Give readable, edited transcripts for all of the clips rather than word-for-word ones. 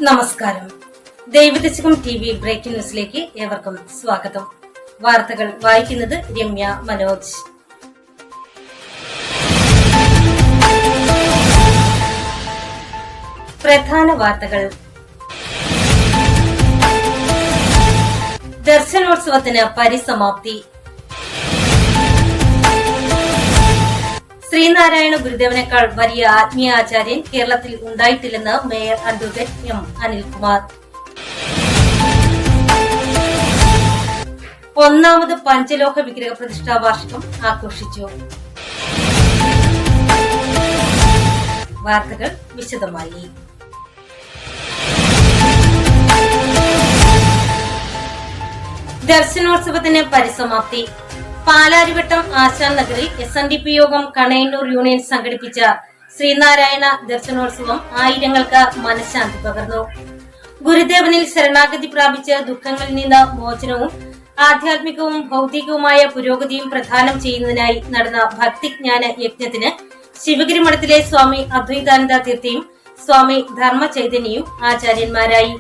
നമസ്കാരം. Daivadasakam TV breaking ന്യൂസിലേക്ക് ഏവർക്കും സ്വാഗതം. വാർത്തകൾ വായിക്കുന്നത് രമ്യ മനോജ്. പ്രധാന വാർത്തകൾ. ദർശനോത്സവത്തിന് പരിസമാപ്തി. ശ്രീനാരായണ ഗുരുദേവനേക്കാൾ വലിയ ആത്മീയ ആചാര്യൻ കേരളത്തിൽ ഉണ്ടായിട്ടില്ലെന്ന് മേയർ അഡ്വക്കേറ്റ് എം അനിൽകുമാർ. ഒന്നാമത് പഞ്ചലോഹ വിഗ്രഹ പ്രതിഷ്ഠാ വാർഷികം ആഘോഷിച്ചു. വാർത്തകൾ വിശദമായി. ദർശനോത്സവത്തിന് പരിസമാപ്തി. പാലാരിവട്ടം ആശാൻ നഗറിൽ SNDP യോഗം കണയന്നൂർ യൂണിയൻ സംഘടിപ്പിച്ച ശ്രീനാരായണ ദർശനോത്സവം ആയിരങ്ങൾക്ക് മനഃശാന്തി പകർന്നു. ഗുരുദേവനിൽ ശരണാഗതി പ്രാപിച്ച് ദുഃഖങ്ങളിൽ നിന്ന് മോചനവും ആധ്യാത്മികവും ഭൗതികവുമായ പുരോഗതിയും പ്രദാനം ചെയ്യുന്നതിനായി നടന്ന ഭക്തിജ്ഞാന യജ്ഞത്തിന് ശിവഗിരി മഠത്തിലെ സ്വാമി അദ്വൈതാനന്ദ തീർത്ഥയും സ്വാമി ധർമ്മ ചൈതന്യയും ആചാര്യന്മാരായി.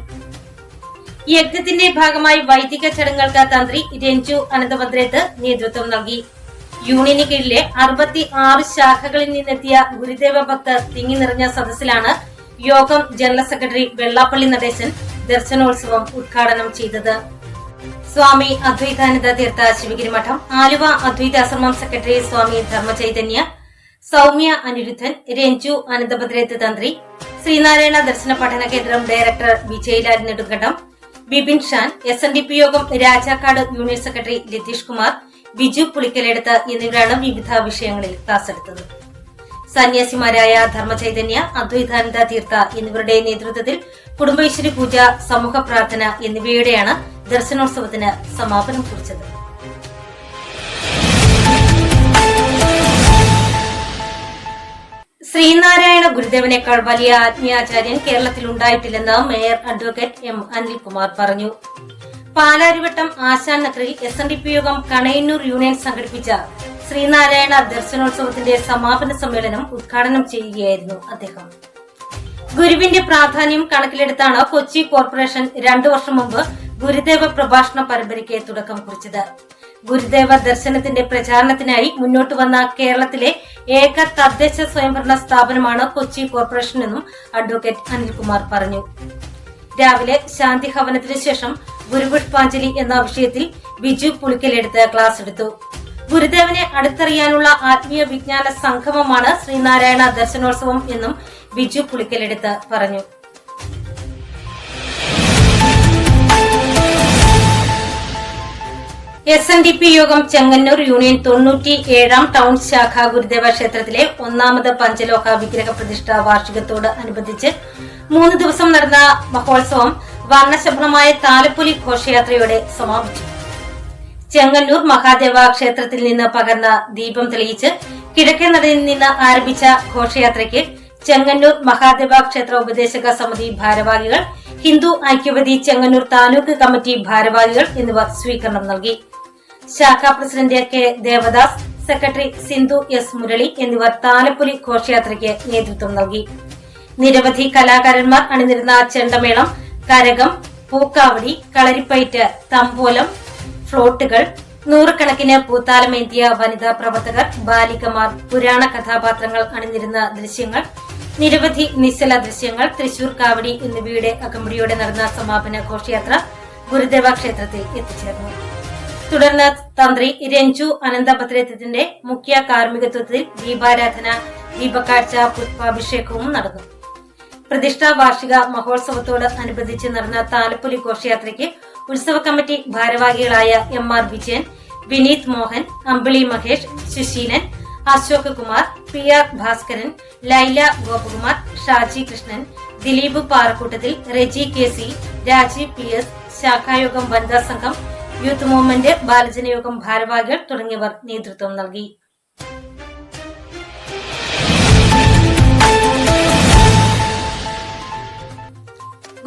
യജ്ഞത്തിന്റെ ഭാഗമായി വൈദിക ചടങ്ങുകൾക്ക് തന്ത്രി രഞ്ജു അനന്തഭദ്രേത്ത് നേതൃത്വം നൽകി. യൂണിയന് കീഴിലെ 66 ശാഖകളിൽ നിന്നെത്തിയ ഗുരുദേവ ഭക്തർ തിങ്ങി നിറഞ്ഞ സദസ്സിലാണ് യോഗം ജനറൽ സെക്രട്ടറി വെള്ളാപ്പള്ളി നടേശൻ ദർശനോത്സവം ഉദ്ഘാടനം ചെയ്തത്. സ്വാമി അദ്വൈതാനന്ദ തീർത്ഥ ശിവഗിരി മഠം, ആലുവ അദ്വൈതാശ്രമം സെക്രട്ടറി സ്വാമി ധർമ്മ ചൈതന്യ, സൗമ്യ അനിരുദ്ധൻ, രഞ്ജു അനന്തഭദ്രേത്ത് തന്ത്രി, ശ്രീനാരായണ ദർശന പഠന കേന്ദ്രം ഡയറക്ടർ വിജയലാൽ നെടുങ്കണ്ടം, ബിപിൻ ഷാൻ, SNDP യോഗം രാജാക്കാട് യൂണിയൻ സെക്രട്ടറി ലതീഷ് കുമാർ, ബിജു പുളിക്കലെടുത്ത് എന്നിവരാണ് വിവിധ വിഷയങ്ങളിൽ ക്ലാസ് എടുത്തത്. സന്യാസിമാരായ ധർമ്മചൈതന്യ, അദ്വൈതാനന്ദ തീർത്ഥ എന്നിവരുടെ നേതൃത്വത്തിൽ കുടുംബേശ്വരി പൂജ, സമൂഹ പ്രാർത്ഥന എന്നിവയോടെയാണ് ദർശനോത്സവത്തിന് സമാപനം കുറിച്ചത്. ശ്രീനാരായണ ഗുരുദേവനേക്കാൾ വലിയ ആത്മീയാചാര്യൻ കേരളത്തിൽ ഉണ്ടായിട്ടില്ലെന്ന് മേയർ അഡ്വക്കേറ്റ് എം അനിൽകുമാർ പറഞ്ഞു. പാലാരിവട്ടം ആശാൻ നഗറിൽ SNDP യോഗം കണയന്നൂർ യൂണിയൻ സംഘടിപ്പിച്ച ശ്രീനാരായണ ദർശനോത്സവത്തിന്റെ സമാപന സമ്മേളനം ഉദ്ഘാടനം ചെയ്യുകയായിരുന്നു അദ്ദേഹം. ഗുരുവിന്റെ പ്രാധാന്യം കണക്കിലെടുത്താണ് കൊച്ചി കോർപ്പറേഷൻ 2 വർഷം മുമ്പ് ഗുരുദേവ പ്രഭാഷണ പരമ്പരയ്ക്ക് തുടക്കം കുറിച്ചത്. ഗുരുദേവ ദർശനത്തിന്റെ പ്രചാരണത്തിനായി മുന്നോട്ട് വന്ന കേരളത്തിലെ ഏക തദ്ദേശ സ്വയംഭരണ സ്ഥാപനമാണ് കൊച്ചി കോർപ്പറേഷൻ എന്നും അഡ്വക്കേറ്റ് അനിൽകുമാർ പറഞ്ഞു. രാവിലെ ശാന്തി ഹവനത്തിനു ശേഷം ഗുരുപുഷ്പാഞ്ജലി എന്ന വിഷയത്തിൽ ബിജു പുളിക്കലെടുത്ത് ക്ലാസ് എടുത്തു. ഗുരുദേവനെ അടുത്തറിയാനുള്ള ആത്മീയ വിജ്ഞാന സംഗമമാണ് ശ്രീനാരായണ ദർശനോത്സവം എന്നും ബിജു പുളിക്കലെടുത്ത് പറഞ്ഞു. SNDP യോഗം ചെങ്ങന്നൂർ യൂണിയൻ 97ാം ടൗൺ ശാഖ ഗുരുദേവ ക്ഷേത്രത്തിലെ ഒന്നാമത് പഞ്ചലോഹ വിഗ്രഹ പ്രതിഷ്ഠാ വാർഷികത്തോട് അനുബന്ധിച്ച് 3 ദിവസം നടന്ന മഹോത്സവം വർണ്ണശബളമായ താലപ്പൊലി ഘോഷയാത്രയോടെ സമാപിച്ചു. ചെങ്ങന്നൂർ മഹാദേവ ക്ഷേത്രത്തിൽ നിന്ന് പകർന്ന ദീപം തെളിയിച്ച് കിഴക്കേ നടയിൽ നിന്ന് ആരംഭിച്ച ഘോഷയാത്രയ്ക്ക് ചെങ്ങന്നൂർ മഹാദേവ ക്ഷേത്ര ഉപദേശക സമിതി ഭാരവാഹികൾ, ഹിന്ദു ഐക്യവേദി ചെങ്ങന്നൂർ താലൂക്ക് കമ്മിറ്റി ഭാരവാഹികൾ എന്നിവർ സ്വീകരണം നൽകി. ശാഖാ president K Devadas, secretary Sindhu S Murali എന്നിവർ താലപ്പൊലി ഘോഷയാത്രയ്ക്ക് നേതൃത്വം നൽകി. നിരവധി കലാകാരന്മാർ അണിനിരുന്ന ചെണ്ടമേളം, കരകം, പൂക്കാവടി, കളരിപ്പയറ്റ്, തമ്പോലം, ഫ്ലോട്ടുകൾ, 100 കണക്കിന് പൂത്താലമേന്തിയ വനിതാ പ്രവർത്തകർ, ബാലികമാർ, പുരാണ കഥാപാത്രങ്ങൾ അണിനിരുന്ന ദൃശ്യങ്ങൾ, നിരവധി നിശ്ചല ദൃശ്യങ്ങൾ, തൃശൂർ കാവടി എന്നിവയുടെ അകമ്പടിയോടെ നടന്ന സമാപന ഘോഷയാത്ര ഗുരുദേവ ക്ഷേത്രത്തിൽ എത്തിച്ചേർന്നു. തുടർന്ന് തന്ത്രി രഞ്ജു അനന്തഭദ്രേത്തിന്റെ മുഖ്യ കാർമ്മികത്വത്തിൽ ദീപാരാധന, ദീപക്കാഴ്ച, പുഷ്പാഭിഷേകവും നടന്നു. പ്രതിഷ്ഠാ വാർഷിക മഹോത്സവത്തോട് അനുബന്ധിച്ച് നടന്ന താലപ്പൊലി ഘോഷയാത്രയ്ക്ക് ഉത്സവ കമ്മിറ്റി ഭാരവാഹികളായ MR വിജയൻ, വിനീത് മോഹൻ, അമ്പിളി Mahesh, Suseelan, Ashok Kumar, PR Bhaskaran, Laila Gopakumar, Shaji Krishnan, Dileep പാറക്കൂട്ടത്തിൽ, Reji KC, Rajeev PS, ശാഖായോഗം വനിതാ സംഘം, യൂത്ത് മൂവ്മെന്റ്, ബാലജനയോഗം ഭാരവാഹികൾ തുടങ്ങിയവർ നേതൃത്വം നൽകി.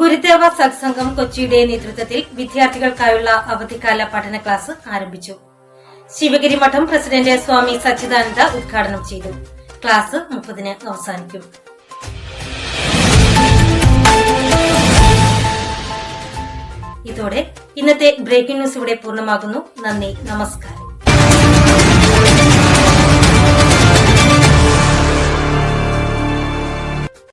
ഗുരുദേവ സത്സംഗം കൊച്ചിയുടെ നേതൃത്വത്തിൽ വിദ്യാർത്ഥികൾക്കായുള്ള അവധിക്കാല പഠന ക്ലാസ് ആരംഭിച്ചു. ശിവഗിരി മഠം പ്രസിഡന്റ് സ്വാമി സച്ചിദാനന്ദ ഉദ്ഘാടനം ചെയ്തു. ക്ലാസ് 30-ന് അവസാനിക്കും. ഇതോടെ ഇന്നത്തെ ബ്രേക്കിംഗ് ന്യൂസ് ഇവിടെ പൂർണ്ണമാകുന്നു. നന്ദി, നമസ്കാരം.